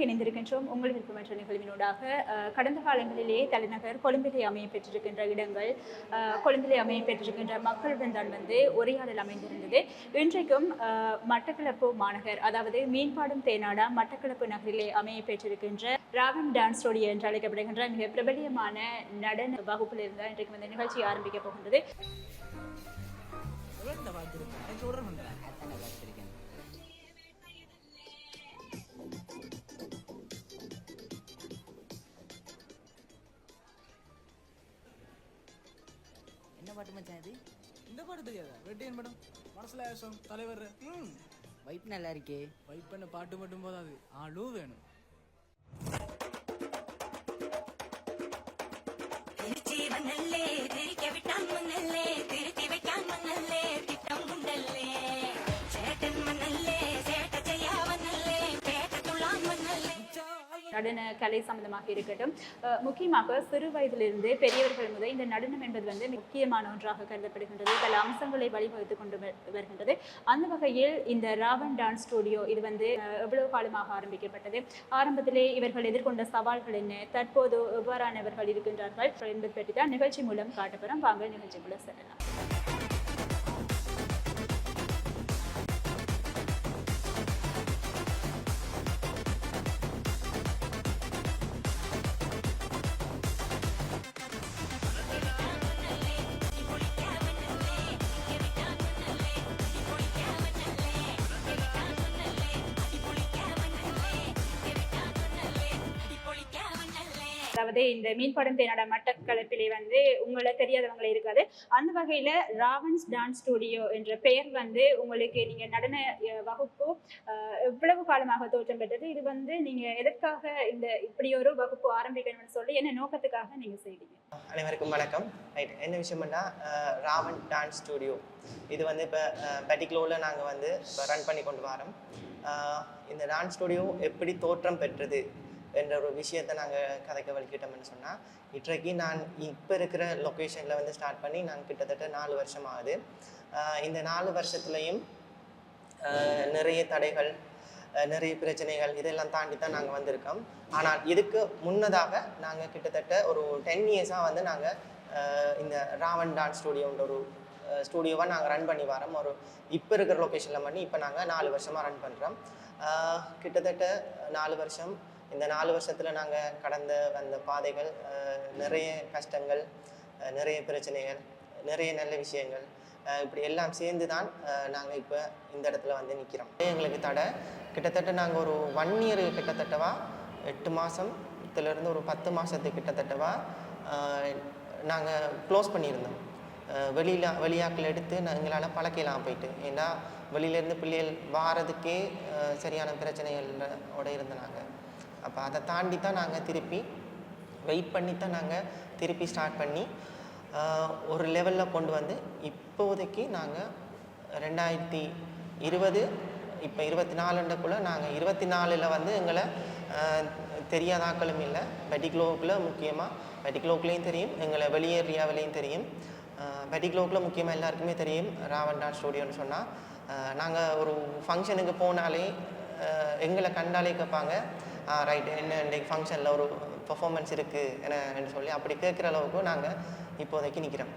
இணைந்திருக்கின்றோம் உங்கள் விருப்பமற்ற நிகழ்வினூடாக. கடந்த காலங்களிலே தலைநகர் கொழும்பிலே அமைய பெற்றிருக்கின்ற இடங்கள், கொழும்பிலே அமைய பெற்றிருக்கின்ற மக்களுடன் தான் உரையாடல் அமைந்திருந்தது. இன்றைக்கும் மட்டக்களப்பு மாநகர், அதாவது மீன்பாடும் தேனாடா மட்டக்களப்பு நகரிலே அமைய பெற்றிருக்கின்ற ராவன் டான்ஸ் ஸ்டுடியோ என்று அழைக்கப்படுகின்ற மிக பிரபலியமான நடன வகுப்பில் இருந்தால் இன்றைக்கு நிகழ்ச்சி ஆரம்பிக்க போகின்றது. என்ன பாட்டு மச்சான் இது? இந்த பாட்டு தெரியாதா? வெட்டியன் படம், மனசுல ஆசம் தலைவர். வைப் நல்லா இருக்கே. வைப் பண்ண பாட்டு மட்டும் போதாது, ஆளும் வேணும். நடன கலை சம்பந்தமாக இருக்கட்டும், முக்கியமாக சிறு வயதிலிருந்து பெரியவர்கள் முதல் இந்த நடனம் என்பது முக்கியமான ஒன்றாக கருதப்படுகின்றது. பல அம்சங்களை வழிவகுத்துக் கொண்டு வருகின்றது. அந்த வகையில் இந்த ராவன் டான்ஸ் ஸ்டுடியோ இது எவ்வளவு காலமாக ஆரம்பிக்கப்பட்டது, ஆரம்பத்திலே இவர்கள் எதிர்கொண்ட சவால்கள் என்ன, தற்போது எவ்வாறானவர்கள் இருக்கின்றார்கள் என்பது பற்றி தான் நிகழ்ச்சி மூலம் காட்டப்படும். வாங்க நிகழ்ச்சிக்குள்ள செல்லலாம். அதாவது இந்த மீன்பாடும் தேனாடா மட்டக்களப்பிலே உங்களை தெரியாதவங்களே இருக்காது. அந்த வகையில ராவன்ஸ் டான்ஸ் ஸ்டுடியோ என்ற பெயர் உங்களுக்கு நீங்க நடன வகுப்பு எவ்வளவு காலமாக தோற்றம் பெற்றது? இது நீங்க எதற்காக இந்த இப்படி ஒரு வகுப்பு ஆரம்பிக்கணும்னு சொல்லி என்ன நோக்கத்துக்காக நீங்க செய்றீங்க? அனைவருக்கும் வணக்கம். என்ன விஷயம்னா, ராவன் டான்ஸ் ஸ்டுடியோ இது இப்போ பெட்டிக்லோவில் நாங்கள் இப்போ ரன் பண்ணி கொண்டு வரோம். இந்த டான்ஸ் ஸ்டுடியோ எப்படி தோற்றம் பெற்றது என்ற ஒரு விஷயத்தை நாங்கள் கதைக்க வலிக்கிட்டோம்னு சொன்னால், இன்றைக்கு நான் இப்போ இருக்கிற லொக்கேஷனில் ஸ்டார்ட் பண்ணி நாங்கள் கிட்டத்தட்ட 4 வருஷம் ஆகுது. இந்த 4 வருஷத்துலேயும் நிறைய தடைகள், நிறைய பிரச்சனைகள் இதெல்லாம் தாண்டி தான் நாங்கள் வந்திருக்கோம். ஆனால் இதுக்கு முன்னதாக நாங்கள் கிட்டத்தட்ட ஒரு 10 இயர்ஸாக நாங்கள் இந்த ராவன் டான்ஸ் ஸ்டுடியோன்ற ஒரு ஸ்டுடியோவை நாங்கள் ரன் பண்ணி வரோம். இப்போ இருக்கிற லொக்கேஷனில் பண்ணி இப்போ நாங்கள் 4 வருஷமாக ரன் பண்ணுறோம். கிட்டத்தட்ட 4 வருஷம். இந்த 4 வருஷத்தில் நாங்கள் கடந்த வந்த பாதைகள், நிறைய கஷ்டங்கள், நிறைய பிரச்சனைகள், நிறைய நல்ல விஷயங்கள், இப்படி எல்லாம் சேர்ந்து தான் நாங்கள் இப்போ இந்த இடத்துல நிற்கிறோம். எங்களுக்கு தடை கிட்டத்தட்ட நாங்கள் ஒரு 1 இயர் கிட்டத்தட்டவா 8 மாதத்துலேருந்து ஒரு 10 மாதத்துக்கு கிட்டத்தட்டவா நாங்கள் க்ளோஸ் பண்ணியிருந்தோம். வெளியாக்கள் எடுத்து எங்களால் பழக்கலாம் போயிட்டு. ஏன்னா வெளியிலேருந்து பிள்ளைகள் வாரதுக்கே சரியான பிரச்சனைகளோட இருந்தாங்க. அப்போ அதை தாண்டி தான் நாங்கள் திருப்பி வெயிட் பண்ணி தான் நாங்கள் திருப்பி ஸ்டார்ட் பண்ணி ஒரு லெவலில் கொண்டு இப்போதைக்கு நாங்கள் 2020 இப்போ 24க்குள்ளே நாங்கள் 24ல் எங்களை தெரியாதாக்களும் இல்லை. பெட்டிக்லோவுக்குள்ளே முக்கியமாக பெட்டிக்லோவுக்குலேயும் தெரியும், எங்களை வெளியேறியாவிலையும் தெரியும். பெட்டிக்லோவுக்குள்ளே முக்கியமாக எல்லாருக்குமே தெரியும் ராவன் டான்ஸ் ஸ்டுடியோன்னு சொன்னால். நாங்கள் ஒரு ஃபங்க்ஷனுக்கு போனாலே எங்களை கண்டாலே கேட்பாங்க, ரைட் என்ன இன்றைக்கு ஃபங்க்ஷனில் ஒரு பர்ஃபார்மன்ஸ் இருக்குது என்று சொல்லி அப்படி கேட்குற அளவுக்கு நாங்கள் இப்போதைக்கு நிற்கிறோம்.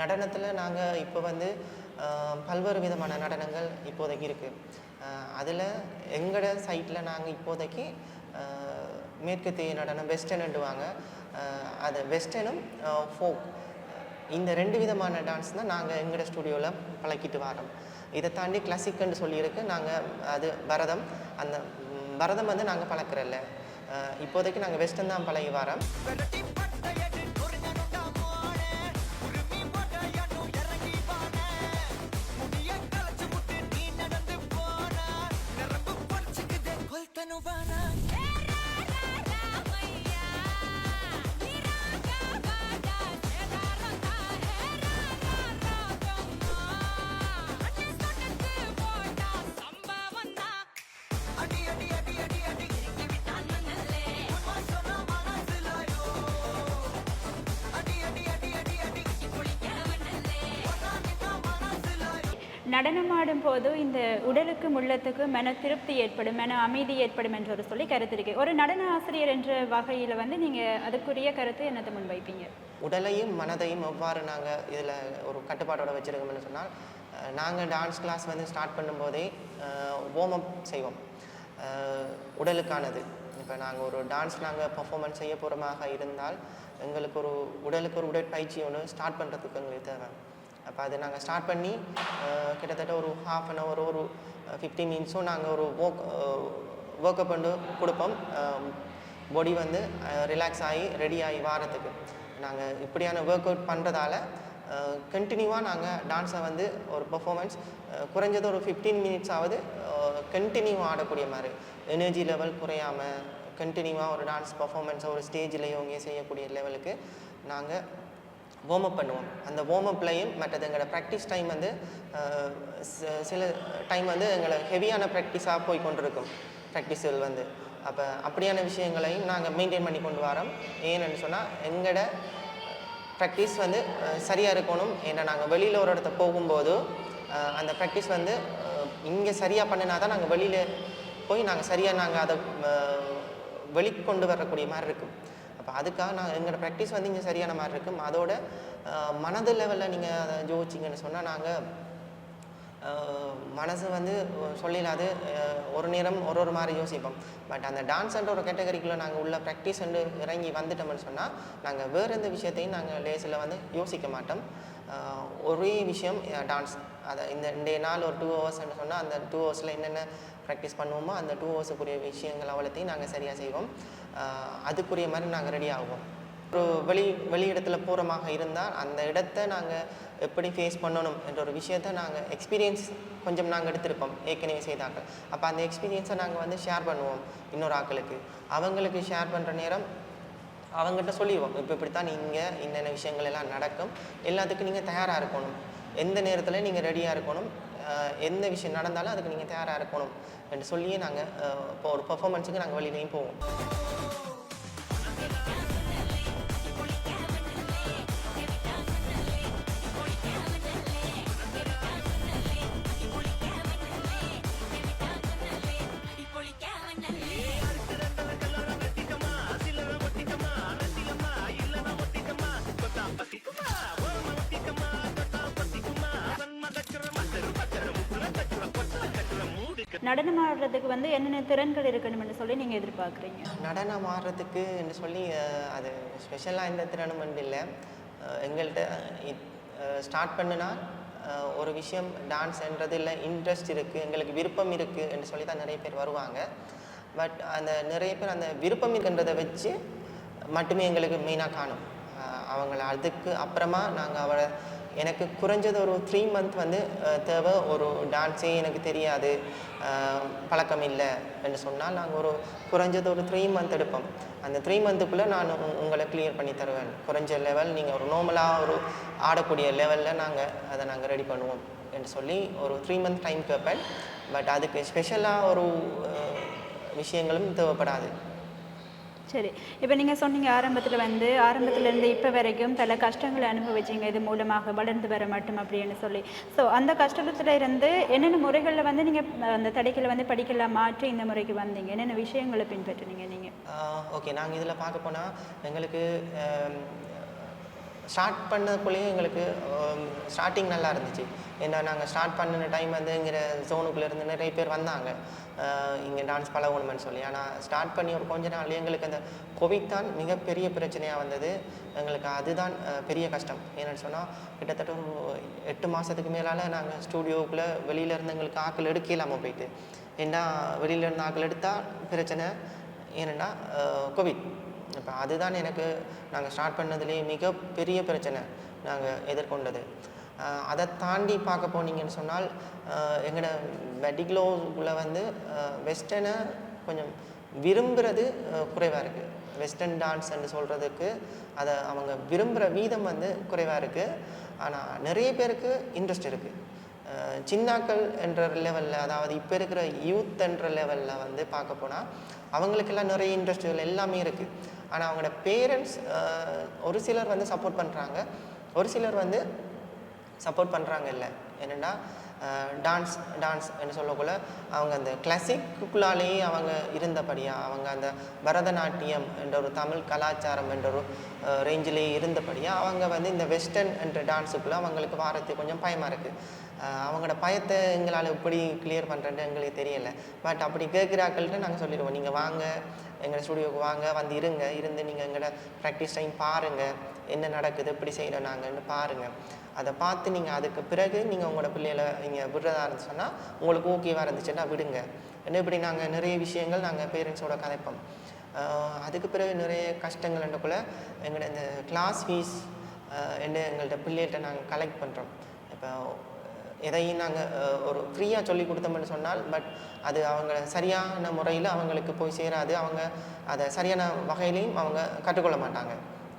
நடனத்தில் நாங்கள் இப்போ பல்வேறு விதமான நடனங்கள் இப்போதைக்கு இருக்குது. அதில் எங்களோட சைட்டில் நாங்கள் இப்போதைக்கு மேற்கத்திய நடனம் வெஸ்டர்னுவாங்க, அது வெஸ்டர்னும் ஃபோக், இந்த 2 விதமான டான்ஸ் தான் நாங்கள் எங்களோட ஸ்டுடியோவில் பழக்கிட்டு வரோம். இதை தாண்டி கிளாசிக்குன்னு சொல்லியிருக்கு. நாங்கள் அது பரதம், அந்த பரதம் நாங்கள் பழக்கிறல்ல. இப்போதைக்கு நாங்கள் வெஸ்டர்ன் தான் பழகி வரோம். நடனமாடும் போது இந்த உடலுக்கும் உள்ளத்துக்கு மன திருப்தி ஏற்படும், மன அமைதி ஏற்படும் என்ற ஒரு சொல்லி கருத்து இருக்கு. ஒரு நடன ஆசிரியர் என்ற வகையில் வந்து நீங்கள் அதுக்குரிய கருத்து என்னத்தை முன்வைப்பீங்க? உடலையும் மனதையும் எவ்வாறு நாங்கள் இதில் ஒரு கட்டுப்பாட்டோட வச்சுருக்கோம்னு சொன்னால், நாங்கள் டான்ஸ் கிளாஸ் வந்து ஸ்டார்ட் பண்ணும்போதே வார்ம் அப் செய்வோம். உடலுக்கானது இப்போ நாங்கள் ஒரு டான்ஸ் நாங்கள் பர்ஃபார்மன்ஸ் செய்ய போகிறமாக இருந்தால் எங்களுக்கு உடலுக்கு ஒரு உடற்பயிற்சி ஒன்று ஸ்டார்ட் பண்ணுறதுக்கு எங்களுக்கு தேவை. அப்போ அது நாங்கள் ஸ்டார்ட் பண்ணி கிட்டத்தட்ட ஒரு ½ அன் ஹவர் ஒரு 15 மினிட்ஸும் நாங்கள் ஒரு ஒர்க் அப் பண்ணி கொடுப்போம். பாடி வந்து ரிலாக்ஸ் ஆகி ரெடி ஆகி வாரத்துக்கு நாங்கள் இப்படியான ஒர்க் அவுட் பண்ணுறதால கண்டினியூவாக நாங்கள் டான்ஸை வந்து ஒரு பர்ஃபார்மன்ஸ் குறைஞ்சது ஒரு 15 மினிட்ஸாவது கண்டினியூவாக ஆடக்கூடிய மாதிரி எனர்ஜி லெவல் குறையாமல் கண்டினியூவாக ஒரு டான்ஸ் பர்ஃபார்மன்ஸை ஒரு ஸ்டேஜ்லேயும் இங்கே செய்யக்கூடிய லெவலுக்கு நாங்கள் வார்ம் அப் பண்ணுவோம். அந்த வார்ம் அப்லையும் மற்றது எங்களோட ப்ராக்டிஸ் டைம் வந்து சில டைம் வந்து எங்களை ஹெவியான ப்ராக்டிஸாக போய் கொண்டிருக்கும் ப்ராக்டிஸுகள் வந்து. அப்போ அப்படியான விஷயங்களையும் நாங்கள் மெயின்டைன் பண்ணி கொண்டு வரோம். ஏன்னு சொன்னால் எங்களோட ப்ராக்டிஸ் வந்து சரியாக இருக்கணும். ஏன்னா நாங்கள் வெளியில் ஒரு இடத்த போகும்போது அந்த ப்ராக்டிஸ் வந்து இங்கே சரியாக பண்ணினா தான் நாங்கள் வெளியில் போய் நாங்கள் சரியாக அதை வெளிக்கொண்டு வரக்கூடிய மாதிரி இருக்கும். அப்போ அதுக்காக எங்களோட ப்ராக்டிஸ் வந்து இங்கே சரியான மாதிரி இருக்கும். அதோட மனது லெவலில் நீங்கள் அதை யோசிச்சிங்கன்னு சொன்னால் நாங்கள் மனசு வந்து சொல்லிடாது ஒரு நேரம் ஒரு மாதிரி யோசிப்போம். பட் அந்த டான்ஸ்ன்ற ஒரு கேட்டகரிக்குள்ளே நாங்கள் உள்ள ப்ராக்டிஸ் இறங்கி வந்துட்டோம்னு சொன்னால் நாங்கள் வேறு எந்த விஷயத்தையும் நாங்கள் லேஸில் வந்து யோசிக்க மாட்டோம். ஒரே விஷயம் டான்ஸ். அதை இந்த நாள் ஒரு 2 ஹவர்ஸ்ன்னு சொன்னால் அந்த 2 ஹவர்ஸில் என்னென்ன ப்ராக்டிஸ் பண்ணுவோமோ அந்த 2 ஹவர்ஸுக்குரிய விஷயங்கள் அவ்வளோத்தையும் நாங்கள் சரியாக செய்வோம். அதுக்குரிய மாதிரி நாங்கள் ரெடி ஆகுவோம். ஒரு வெளி இடத்துல போகிறமாக இருந்தால் அந்த இடத்த நாங்கள் எப்படி ஃபேஸ் பண்ணணும் என்ற ஒரு விஷயத்தை நாங்கள் எக்ஸ்பீரியன்ஸ் கொஞ்சம் நாங்கள் எடுத்திருப்போம் ஏற்கனவே செய்தாக்கள். அப்போ அந்த எக்ஸ்பீரியன்ஸை நாங்கள் வந்து ஷேர் பண்ணுவோம் இன்னொரு ஆக்களுக்கு. அவங்களுக்கு ஷேர் பண்ணுற நேரம் அவங்ககிட்ட சொல்லிடுவோம், இப்போ இப்படித்தான் நீங்கள் என்னென்ன விஷயங்கள் எல்லாம் நடக்கும், எல்லாத்துக்கும் நீங்கள் தயாராக இருக்கணும், எந்த நேரத்தில் நீங்கள் ரெடியாக இருக்கணும், எந்த விஷயம் நடந்தாலும் அதுக்கு நீங்கள் தயாராக இருக்கணும் என்று சொல்லியே நாங்கள் இப்போ ஒரு பர்ஃபார்மன்ஸுக்கு நாங்கள் வெளியிலையும் போவோம். நடனம் ஆடுறதுக்கு வந்து என்னென்ன திறன்கள் இருக்கணும்னு சொல்லி நீங்கள் எதிர்பார்க்குறீங்க? நடனம் ஆடுறதுக்கு என்று சொல்லி அது ஸ்பெஷலாக எந்த திறனும் இல்லை. எங்கள்கிட்ட ஸ்டார்ட் பண்ணுனா ஒரு விஷயம் டான்ஸ்ன்றதில் இன்ட்ரெஸ்ட் இருக்குது, எங்களுக்கு விருப்பம் இருக்குது என்று சொல்லி தான் நிறைய பேர் வருவாங்க. பட் அந்த நிறைய பேர் அந்த விருப்பம் இருக்குன்றதை வச்சு மட்டுமே எங்களுக்கு மெயினாக காணும். அவங்கள அதுக்கு அப்புறமா நாங்கள் எனக்கு குறைஞ்சது ஒரு 3 மந்த் வந்து தேவை. ஒரு டான்ஸே எனக்கு தெரியாது, பழக்கம் இல்லை என்று சொன்னால் நாங்கள் குறைஞ்சது ஒரு 3 மந்த் எடுப்போம். அந்த 3 மந்த்துக்குள்ளே நான் உங்களை கிளியர் பண்ணி தருவேன். குறைஞ்ச லெவல் நீங்கள் ஒரு நார்மலாக ஆடக்கூடிய லெவலில் நாங்கள் ரெடி பண்ணுவோம் என்று சொல்லி ஒரு 3 மந்த் டைம் கேட்பேன். பட் அதுக்கு ஸ்பெஷலாக விஷயங்களும் தேவைப்படாது. சரி, இப்போ நீங்கள் சொன்னீங்க ஆரம்பத்துலேருந்து இப்போ வரைக்கும் பல கஷ்டங்களை அனுபவிச்சிங்க, இது மூலமாக வளர்ந்து வர மட்டும் அப்படின்னு சொல்லி. ஸோ அந்த கஷ்டத்தில் இருந்து என்னென்ன முறைகளில் வந்து நீங்கள் அந்த தடைகளை வந்து படிக்கலாம் மாற்றி இந்த முறைக்கு வந்தீங்க, என்னென்ன விஷயங்களை பின்பற்றினீங்க நீங்கள்? ஓகே, நாங்கள் இதில் பார்க்க போனால் எங்களுக்கு ஸ்டார்ட் பண்ணதுக்குள்ளேயே எங்களுக்கு ஸ்டார்டிங் நல்லா இருந்துச்சு. ஏன்னா நாங்கள் ஸ்டார்ட் பண்ணின டைம் வந்து இங்கே ஜோனுக்குள்ளேருந்து நிறைய பேர் வந்தாங்க இங்கே டான்ஸ் பழகணுமென்னு சொல்லி. ஆனால் ஸ்டார்ட் பண்ணி ஒரு கொஞ்ச நாள் எங்களுக்கு அந்த கோவிட் தான் மிகப்பெரிய பிரச்சனையாக வந்தது. எங்களுக்கு அதுதான் பெரிய கஷ்டம். ஏன்னு சொன்னால் கிட்டத்தட்ட ஒரு 8 மாதத்துக்கு மேலால் நாங்கள் ஸ்டூடியோவுக்குள்ளே வெளியிலேருந்து எங்களுக்கு ஆக்கள் எடுக்க இல்லாமல் போயிட்டு. ஏன்னா வெளியிலேருந்து ஆக்கள் எடுத்தால் பிரச்சனை, ஏன்னா கோவிட். இப்போ அதுதான் நாங்கள் ஸ்டார்ட் பண்ணதுலேயே மிகப்பெரிய பிரச்சனை நாங்கள் எதிர்கொண்டது. அதை தாண்டி பார்க்க போனீங்கன்னு சொன்னால் எங்களோட பெட்டிக்ளோவுக்குள்ளே வந்து வெஸ்டர்னை கொஞ்சம் விரும்புகிறது குறைவாக இருக்குது. வெஸ்டர்ன் டான்ஸ்ன்னு சொல்கிறதுக்கு அதை அவங்க விரும்புகிற வீதம் வந்து குறைவாக இருக்குது. ஆனால் நிறைய பேருக்கு இன்ட்ரெஸ்ட் இருக்குது. சின்னாக்கள் என்ற லெவலில், அதாவது இப்போ இருக்கிற யூத் என்ற லெவலில் வந்து பார்க்க போனால் அவங்களுக்கெல்லாம் நிறைய இன்ட்ரெஸ்ட்டுகள் எல்லாமே இருக்குது. ஆனால் அவங்களோட பேரண்ட்ஸ் ஒரு சிலர் வந்து சப்போர்ட் பண்ணுறாங்க, ஒரு சிலர் வந்து சப்போர்ட் பண்ணுறாங்க இல்லை. என்னென்னா டான்ஸ் என்று சொல்லக்குள்ள அவங்க அந்த கிளாசிக்குள்ளாலேயே அவங்க இருந்தபடியாக அவங்க அந்த பரதநாட்டியம் என்ற ஒரு தமிழ் கலாச்சாரம் என்ற ஒரு ரேஞ்சிலேயே இருந்தபடியாக அவங்க வந்து இந்த வெஸ்டர்ன் என்ற டான்ஸுக்குள்ளே அவங்களுக்கு வாரத்துக்கு கொஞ்சம் பயமாக இருக்குது. அவங்களோட பயத்தை எங்களால் எப்படி கிளியர் பண்ணுறேன்னு எங்களுக்கு தெரியலை. பட் அப்படி கேட்குறாக்கள்கிட்ட நாங்கள் சொல்லிடுவோம், நீங்கள் வாங்க எங்களோட ஸ்டுடியோவுக்கு வாங்க, வந்து இருந்து நீங்கள் எங்களோட ப்ராக்டிஸ் டைம் பாருங்கள், என்ன நடக்குது எப்படி செய்கிறோம் நாங்கள்னு பாருங்கள். அதை பார்த்து நீங்கள் அதுக்கு பிறகு நீங்கள் உங்களோட பிள்ளைகளை நீங்கள் விடுறதா இருந்துச்சுன்னா உங்களுக்கு ஓகேவாக இருந்துச்சுன்னா விடுங்க. என்ன இப்படி நாங்கள் நிறைய விஷயங்கள் நாங்கள் பேரண்ட்ஸோட கதைப்போம். அதுக்கு பிறகு நிறைய கஷ்டங்கள் என்றக்குள்ள எங்களோட இந்த கிளாஸ் ஃபீஸ் என்ன எங்கள்கிட்ட பிள்ளைகிட்ட நாங்கள் கலெக்ட் பண்ணுறோம். இப்போ எதையும் நாங்கள் ஒரு ஃப்ரீயாக சொல்லி கொடுத்தோம்னு சொன்னால் பட் அது அவங்க சரியான முறையில் அவங்களுக்கு போய் சேராது. அவங்க அதை சரியான வகையிலையும் அவங்க கற்றுக்கொள்ள மாட்டாங்க.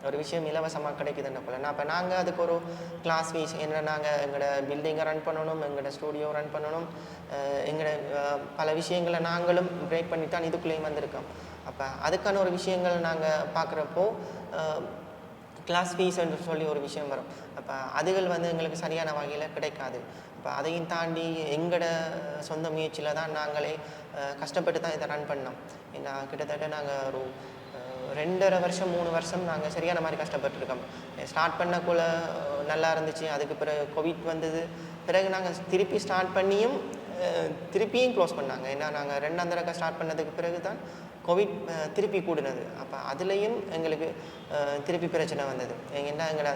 ஒரு விஷயம் இலவசமாக கிடைக்குதுன்னு போல அப்போ நாங்கள் அதுக்கு ஒரு கிளாஸ் ஃபீஸ் என்ன, நாங்கள் எங்களோட பில்டிங்கை ரன் பண்ணணும், எங்களோட ஸ்டூடியோ ரன் பண்ணணும், எங்களோட பல விஷயங்களை நாங்களும் பிரேக் பண்ணி தான் இதுக்குள்ளேயும் வந்திருக்கோம். அப்போ அதுக்கான ஒரு விஷயங்கள் நாங்கள் பார்க்குறப்போ கிளாஸ் ஃபீஸ் என்று சொல்லி ஒரு விஷயம் வரும். அப்போ அதுகள் வந்து எங்களுக்கு சரியான வகையில் கிடைக்காது. இப்போ அதையும் தாண்டி எங்களோட சொந்த முயற்சியில் தான் நாங்களே கஷ்டப்பட்டு தான் இதை ரன் பண்ணோம். ஏன்னா கிட்டத்தட்ட நாங்கள் ஒரு 2.5 வருஷம் 3 வருஷம் நாங்கள் சரியான மாதிரி கஷ்டப்பட்டுருக்கோம். ஸ்டார்ட் பண்ணக்குள்ள நல்லா இருந்துச்சு, அதுக்கு பிறகு கோவிட் வந்தது, பிறகு நாங்கள் திருப்பி ஸ்டார்ட் பண்ணியும் திருப்பியும் க்ளோஸ் பண்ணாங்க. ஏன்னா நாங்கள் 2ஆம் தடவை ஸ்டார்ட் பண்ணதுக்கு பிறகு தான் கோவிட் திருப்பி கூடினது. அப்போ அதுலேயும் எங்களுக்கு திருப்பி பிரச்சனை வந்தது. ஏன்னா எங்களை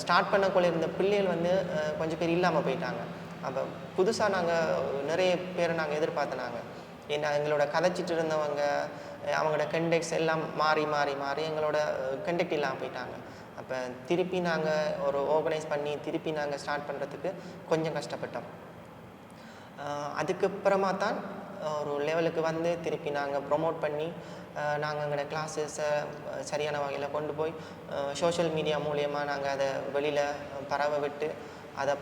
ஸ்டார்ட் பண்ணக்குள்ள இருந்த பிள்ளைகள் வந்து கொஞ்சம் பேர் இல்லாமல் போயிட்டாங்க. அப்போ புதுசாக நாங்கள் நிறைய பேரை நாங்கள் எதிர்பார்த்தனாங்க. ஏன்னா எங்களோட கதைச்சிட்டு இருந்தவங்க அவங்களோட கண்டெக்ட்ஸ் எல்லாம் மாறி மாறி மாறி எங்களோட கண்டெக்ட் இல்லாமல் போயிட்டாங்க. அப்போ திருப்பி நாங்கள் ஒரு ஆர்கனைஸ் பண்ணி திருப்பி நாங்கள் ஸ்டார்ட் பண்ணுறதுக்கு கொஞ்சம் கஷ்டப்பட்டோம். அதுக்கப்புறமா தான் ஒரு லெவலுக்கு வந்து திருப்பி நாங்கள் ப்ரொமோட் பண்ணி நாங்கள் எங்களோட கிளாஸஸை சரியான வகையில் கொண்டு போய் சோஷியல் மீடியா மூலியமாக நாங்கள் அதை வெளியில் பரவ விட்டு அதை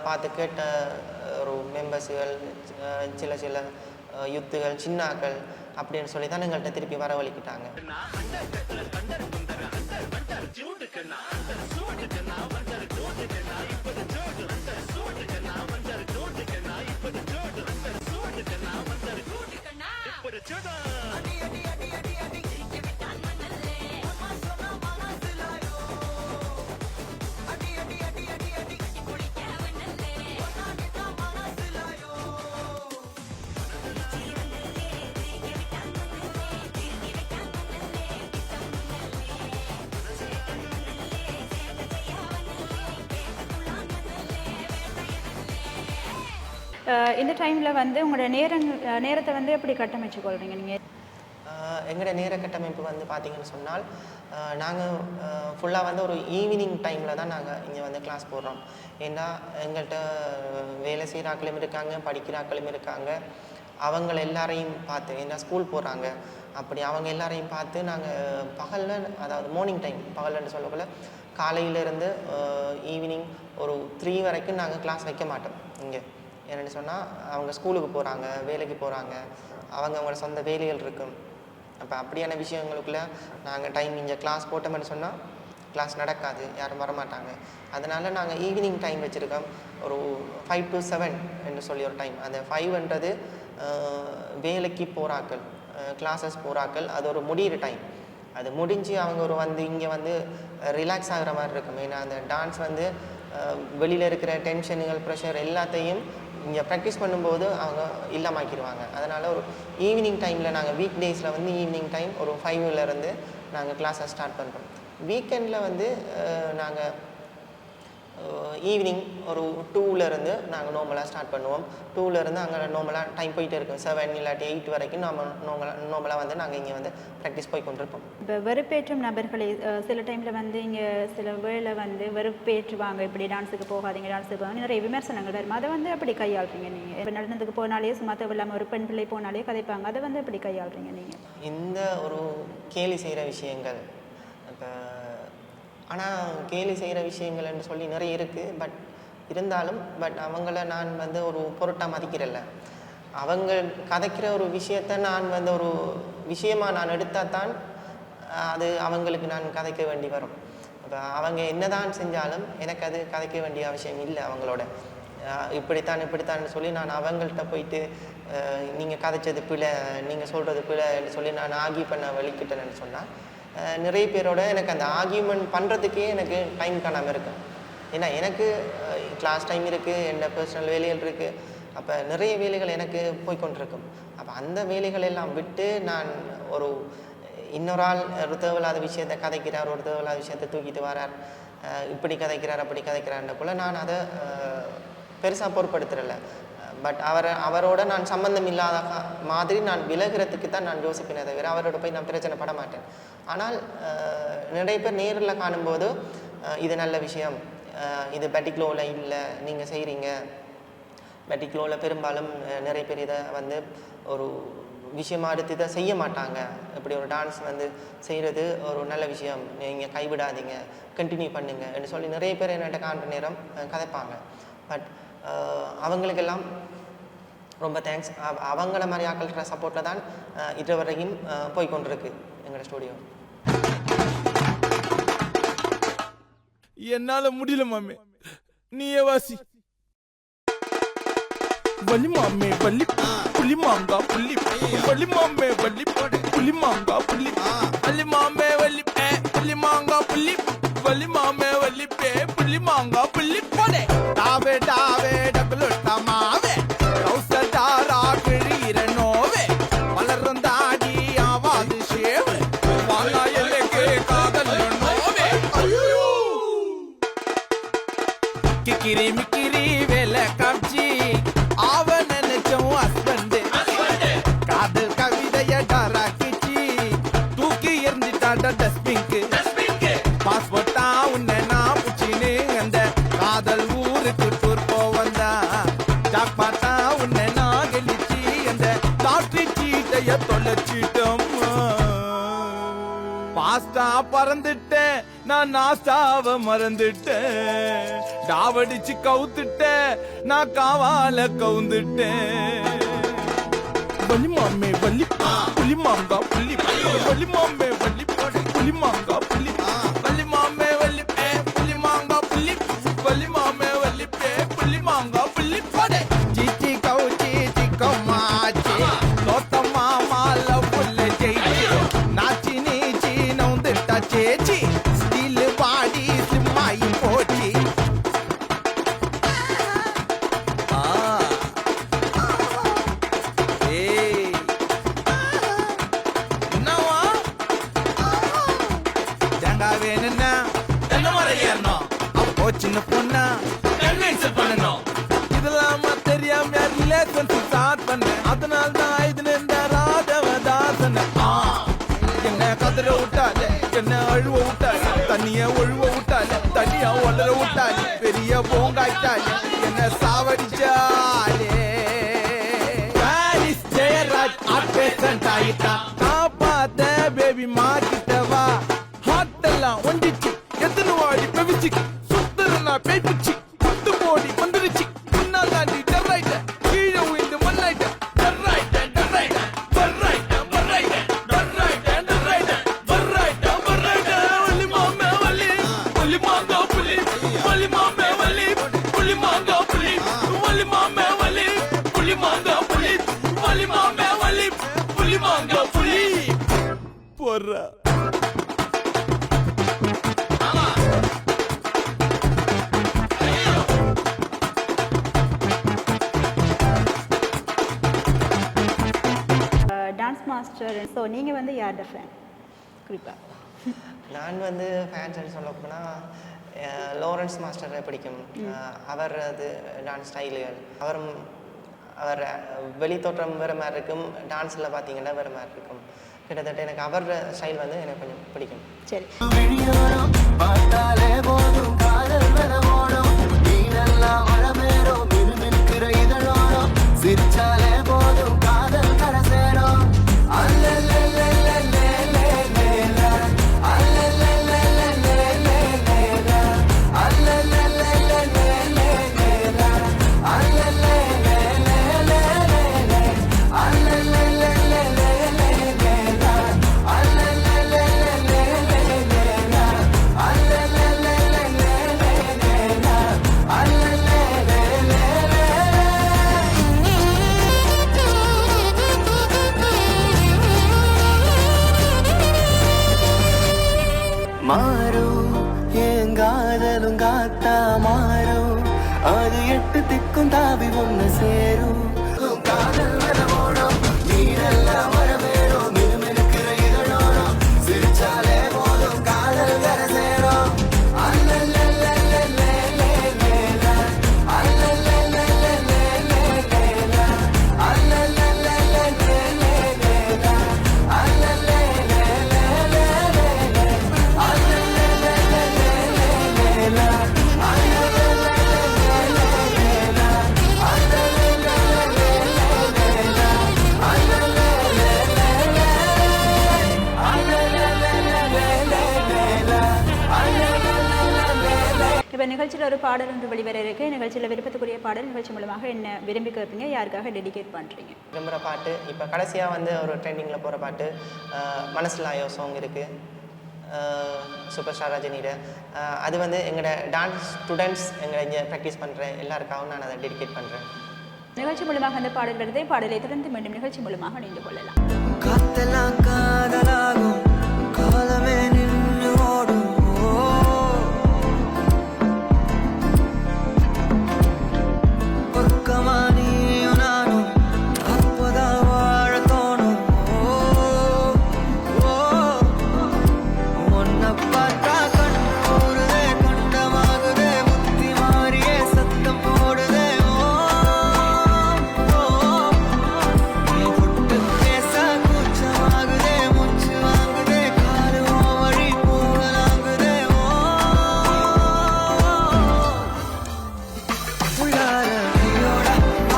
பார்த்து கேட்ட ஒரு மெம்பர்ஸுகள் சில யுத்துகள் சின்னாக்கள் அப்படின்னு சொல்லி தான் எங்கள்கிட்ட திருப்பி வரவழைக்கிட்டாங்க. இந்த டைமில் வந்து உங்களோட நேரத்தை வந்து எப்படி கட்டமைச்சு கொள்கிறீங்க நீங்கள்? எங்களோட நேர கட்டமைப்பு வந்து பார்த்திங்கன்னு சொன்னால் நாங்கள் ஃபுல்லாக வந்து ஒரு ஈவினிங் டைமில் தான் நாங்கள் இங்கே வந்து கிளாஸ் போடுறோம். ஏன்னா எங்கள்கிட்ட வேலை செய்கிற ஆட்களும் இருக்காங்க, படிக்கிற ஆட்களும் இருக்காங்க. அவங்கள எல்லாரையும் பார்த்து, ஏன்னா ஸ்கூல் போகிறாங்க, அப்படி அவங்க எல்லாரையும் பார்த்து நாங்கள் பகலில், அதாவது மார்னிங் டைம் பகல்னு சொல்லக்குள்ள காலையிலேருந்து ஈவினிங் ஒரு 3 வரைக்கும் நாங்கள் கிளாஸ் வைக்க மாட்டோம் இங்கே. என்னென்னு சொன்னால் அவங்க ஸ்கூலுக்கு போகிறாங்க, வேலைக்கு போகிறாங்க, அவங்களோட சொந்த வேலைகள் இருக்கும். அப்போ அப்படியான விஷயங்களுக்குள்ளே நாங்கள் டைம் இங்கே கிளாஸ் போட்டோம்னு சொன்னால் கிளாஸ் நடக்காது, யாரும் வரமாட்டாங்க. அதனால் நாங்கள் ஈவினிங் டைம் வச்சுருக்கோம். ஒரு 5 to 7 என்று சொல்லி ஒரு டைம். அந்த 5ன்றது வேலைக்கு போகிறாக்கள், கிளாஸஸ் போகிறாக்கள், அது ஒரு முடிகிற டைம். அது முடிஞ்சு அவங்க ஒரு வந்து இங்கே வந்து ரிலாக்ஸ் ஆகிற மாதிரி இருக்கும். ஏன்னா அந்த டான்ஸ் வந்து வெளியில் இருக்கிற டென்ஷனுகள், ப்ரெஷர் எல்லாத்தையும் இங்கே ப்ராக்டிஸ் பண்ணும்போது அவங்க இல்லாமாக்கிடுவாங்க. அதனால் ஒரு ஈவினிங் டைமில் நாங்கள் வீக் டேஸில் வந்து ஈவினிங் டைம் ஒரு 5லேருந்து நாங்கள் கிளாஸை ஸ்டார்ட் பண்ணுறோம். வீக்கெண்டில் வந்து நாங்கள் ஈவினிங் ஒரு 2லேருந்து நாங்கள் நார்மலாக ஸ்டார்ட் பண்ணுவோம். 2லேருந்து அங்கே நார்மலாக டைம் போயிட்டே இருக்கும். 7 இல்லாட்டி 8 வரைக்கும் நார்மலாக வந்து நாங்கள் இங்கே வந்து ப்ராக்டிஸ் போய் கொண்டிருப்போம். இப்போ வெறுப்பேற்றும் நபர்களை சில டைமில் வந்து இங்கே சில வேளை வந்து வெறுப்பேற்றுவாங்க, இப்படி டான்ஸுக்கு போகாதீங்க, டான்ஸுக்கு போகாங்க, நிறைய விமர்சனங்கள் வரும். அதை வந்து எப்படி கையாளுறீங்க நீங்கள்? இப்போ நடனத்துக்கு போனாலே சும்மா இல்லாமல் ஒரு பெண் பிள்ளை போனாலே கதைப்பாங்க, அதை வந்து எப்படி கையாளுறீங்க நீங்கள்? இந்த ஒரு கேலி செய்கிற விஷயங்கள், இப்போ ஆனால் கேலி செய்கிற விஷயங்கள்னு சொல்லி நிறைய இருக்குது. பட் அவங்கள நான் வந்து ஒரு பொருட்டாக மதிக்கிறல்ல. அவங்க கதைக்கிற ஒரு விஷயத்தை நான் வந்து ஒரு விஷயமாக நான் எடுத்தால் தான் அது அவங்களுக்கு நான் கதைக்க வேண்டி வரும். இப்போ அவங்க என்ன தான் செஞ்சாலும் எனக்கு அது கதைக்க வேண்டிய அவசியம் இல்லை. அவங்களோட இப்படித்தான் சொல்லி நான் அவங்கள்ட்ட போயிட்டு நீங்கள் கதைச்சது பிழை, நீங்கள் சொல்கிறது பிழைன்னு சொல்லி நான் ஆர்கியூ பண்ண வலிக்கிட்டேன்னு சொன்னால் நிறைய பேரோட எனக்கு அந்த ஆர்கியூமெண்ட் பண்ணுறதுக்கே எனக்கு டைம் காணாமல் இருக்கும். ஏன்னா எனக்கு கிளாஸ் டைம் இருக்குது, என்னோட பர்சனல் வேலைகள் இருக்குது. அப்போ நிறைய வேலைகள் எனக்கு போய்கொண்டிருக்கும். அப்போ அந்த வேலைகள் எல்லாம் விட்டு நான் இன்னொரு ஆள் ஒரு தேவையில்லாத விஷயத்தை கதைக்கிறார், ஒரு தேவையில்லாத விஷயத்தை தூக்கிட்டு வரார், இப்படி கதைக்கிறார் அப்படி கதைக்கிறார்ன்றக்குள்ள நான் அதை பெருசாக பொருட்படுத்துறல. பட் அவரோட நான் சம்பந்தம் இல்லாத மாதிரி நான் விலகிறதுக்கு தான் நான் யோசிப்பேனே தவிர அவரோட போய் நான் பிரச்சனை பட மாட்டேன். ஆனால் நிறைய பேர் நேரில் காணும்போது இது நல்ல விஷயம், இது பர்டிகுலரில் இல்லை, நீங்கள் செய்கிறீங்க. பர்டிகுலரில் பெரும்பாலும் நிறைய பேர் இதை ஒரு விஷயமா எடுத்து இதை செய்ய மாட்டாங்க. இப்படி ஒரு டான்ஸ் செய்கிறது ஒரு நல்ல விஷயம், நீங்கள் கைவிடாதீங்க, கண்டினியூ பண்ணுங்கன்னு சொல்லி நிறைய பேர் என்கிட்ட காண்ற நேரம் கதைப்பாங்க. பட் அவங்களுக்கெல்லாம் ரொம்ப தேங்க்ஸ். அவங்கள மாதிரி ஆக்கள்கிற சப்போர்ட்டில் தான் இது வரைக்கும் போய்கொண்டிருக்கு எங்களோட ஸ்டூடியோ. என்னால முடியல மாமே, நீயே வாசி. வலி மாமே வலி புலி மாங்கா புள்ளி, வலி மாமே வலி புலி மாங்கா புள்ளி, வலி மாமே வலி புலி மாங்கா புள்ளி, வலி மாமே வலி புலி மாங்கா புள்ளி. போடே டாவே டாவே டபுள் டமாவே கௌசடாரா கிழீர நோவே வளர்ந்தாடி ஆவாது ஷேவ் வாங்கா எல்லேக்கே காதல் நோவே. ஐயோ கிக்கிரி மிக்கிரி வேலை காட்சி அவன் நினைச்சோம் ஹஸ்பண்ட், காதல் கவிதைய டராக்கிச்சி தூக்கி எறிஞ்சிட்டாட டஸ்பிங்க்கு. பாஸ்போர்ட்டா உன்னை நான் புச்சின்னு அந்த காதல் ஊருக்கு டூர் போவந்தா, ஜாக்பாட்டா உன்னை நான் கெளிச்சி அந்த லாட்ரி சீட்டைய தொலைச்சிட்டோம். பாஸ்டா பறந்துட்டேன் நான், நாஸ்டாவ மறந்துட்டேன், டாவடிச்சு கவுத்துட்டேன் நான், காவால கவுந்துட்டேன். வலி மாமே வலி புலி மாங்கா புள்ளி, வலி மாமே வலி புலி மாங்கா புள்ளி, வலி மாமே வலி புலி மாங்கா புள்ளி, வலி மாமே வலி புலி மாங்கா புள்ளி. போடே சீச்சி கவுச்சி சிக்கம்மாச்சி தோத்த மாமால புல்ல ஜெயிச்சி நாச்சி நீச்சி நவுந்துட்டா சேச்சி ஸ்டீல் பாடி சிம்மாயி போச்சி. வேணும்னா என்ன மாதிரி ஏறணும், அப்போ சின்ன பொண்ணா கன்வின்ஸ் பண்ணணும். இதெல்லாம் தெரியாம ரிலேஷன் ஸ்டார்ட் பண்ண, அதனால தான் இது இந்த ராதவதாசன. என்ன கதற விட்டால, என்ன அழுவ விட்டால, தண்ணிய ஒழுவ விட்டால, தண்ணியா ஒளர விட்டால, பெரிய போங்காய்ட்டால, என்ன சாவடிச்சாலே. பாரிஸ் ஜெயராஜ் ஆர்பேசன்ட் ஆயிட்டா, காப்பாத்த பேபி மார்க்கிட்டவா, ஹாட்டெல்லாம் ஒண்டிச்சு எத்தனை வாடி பெவிச்சு சுத்தரனா பேய்ப்புச்சு, குத்து போடி வந்துருச்சு முன்னால் தாண்டி டர்ரைட்ட கீழே உயிந்து மண்ணாயிட்ட டர்ரைட்ட டர்ரைட்ட டர்ரைட்ட டர்ரைட்ட டர்ரைட்ட டர்ரைட்ட டர்ரைட்ட டர்ரைட்ட. வலி மாமே வலி புலி மாங்கா புலி, வலி மாமே வலி புலி மாங்கா புலி, வலி மாமே வலி புலி மாங்கா புலி, வலி மாமே வலி புலி மாங்கா புலி. போறா டான்ஸ் மாஸ்டர். ஸோ நீங்கள் யாரோட ஃபேன் குறிப்பாக? நான் ஃபேன்ஸ்ன்னு சொல்ல போனால் லாரன்ஸ் மாஸ்டரை பிடிக்கும். அவர் டான்ஸ் ஸ்டைலுகள், அவர் வெளித்தோற்றம் வேறு மாதிரி இருக்கும், டான்ஸில் பார்த்தீங்கன்னா வேறு மாதிரி இருக்கும். கிட்டத்தட்ட எனக்கு அவர் ஸ்டைல் எனக்கு கொஞ்சம் பிடிக்கும். சரி. சிரிச்சாலே போதும் காதல் கரசேரும். மாறும் என் காதலும் காத்தா மாறும் அது 8 திக்கும் தாவி ஒன்று சேரும் காதல் வரவோடும் நீரெல்லாம் வர வேணும் மினுமினுக்கிற இதழோடும் சிரிச்சாலே போதும் காதல் கர சேரும் இப்போ நிகழ்ச்சியில் ஒரு பாடல் ஒன்று வெளிவர இருக்கு. நிகழ்ச்சியில் விருப்பத்துக்குரிய பாடல் நிகழ்ச்சி மூலமாக என்ன விரும்பி கேட்பீங்க, யாருக்காக டெடிகேட் பண்ணுறீங்க? விரும்புகிற பாட்டு இப்போ கடைசியாக வந்து ஒரு ட்ரெண்டிங்கில் போகிற பாட்டு மனசில் ஆயோ சாங் இருக்குது, சூப்பர் ஸ்டார் ரஜினியோட. அது வந்து எங்களோட டான்ஸ் ஸ்டூடெண்ட்ஸ் எங்களை இங்கே ப்ராக்டிஸ் பண்ணுற எல்லாருக்காகவும் நான் அதை டெடிகேட் பண்ணுறேன். நிகழ்ச்சி மூலமாக அந்த பாடல் வருது. பாடலை தொடர்ந்து மீண்டும் நிகழ்ச்சி மூலமாக இணைந்து கொள்ளலாம். காத்தெல்லாம் காதலாகும் காலமே நின்று ஓடும் பக்கமா நீயும் நானும் அப்போதான் வாழ தோணும் உன்னை பார்த்தா கண்ணு ஊறுதே கண்டமாகுதே புத்தி மாறியே சத்தம் போடுதே நீ புட்டு பேச கூச்சமாகுதே மூச்சு வாங்குதே காலு வழி போகலாங்குதே உள்ளார கையோட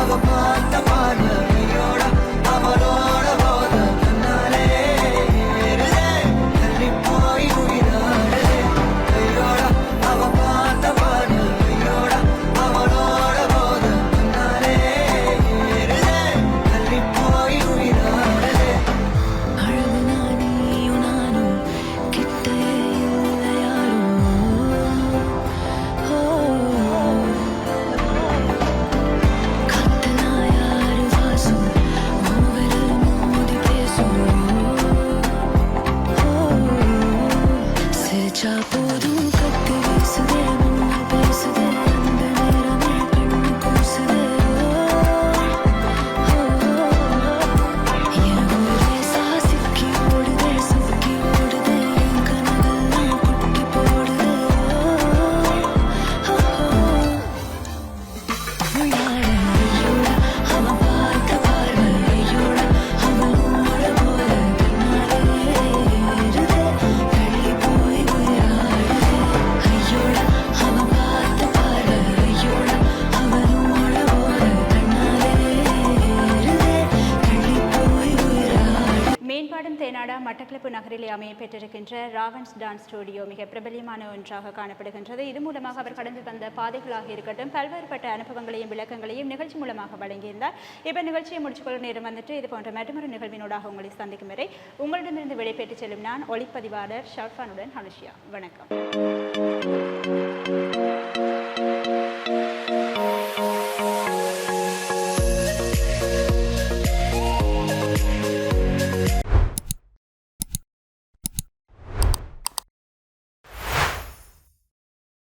அவ பார்த்த பார்வையோட அவளோட போத கண்ணாலே ஏறுதே தள்ளி போய் உயிராடுதே கையோட அவ பார்த்த பார்வையோட அவளோட போத கண்ணாலே ஏறுதே தள்ளி போய் உயிராடுதே அழகு நானியும் நானும் கிட்டே இல்லை யாரும் காத்தனா யாரு வாசம் மூவரில் மோதி பேசும் சிரிச்சா போதும் கத்தி வீசுதே முன்னால் பேசுதே அந்த நேரமே கண்ணு கூசுதே என் ஊரே சாசிக்கி ஓடுதே சுக்கி ஓடுதே என் கனவெல்லாம் குட்டி போடுதே உள்ளார ஐயோட அவன் பார்த்த பார்வையோட அவளோட போல கண்ணாலே ஏறுதே தள்ளி போய் உயிராடுதே ஐயோட அவன் பார்த்த பார்வையோட அவளோட போல கண்ணாலே ஏறுதே தள்ளி போய் உயிராடுதே. மேம்பாடும் தேனாடா மட்டக்களப்பு நகரிலே அமைய பெற்றிருக்கின்ற ராவன்ஸ் டான்ஸ் ஸ்டுடியோ மிக பிரபல்யமான ஒன்றாக காணப்படுகின்றது. இது மூலமாக அவர் கடந்து வந்த பாதைகளாக இருக்கட்டும் பல்வேறுபட்ட அனுபவங்களையும் விளக்கங்களையும் நிகழ்ச்சி மூலமாக வழங்கியிருந்தார். இப்போ நிகழ்ச்சியை முடிச்சுக்கொள்ள நேரம் வந்துட்டு இது போன்ற மற்றொரு நிகழ்வினோடாக உங்களை சந்திக்கும் வரை உங்களிடமிருந்து விடைபெற்று செல்லும் நான் ஒளிப்பதிவாளர் ஷர்ஃபானுடன் அனுஷியா. வணக்கம்.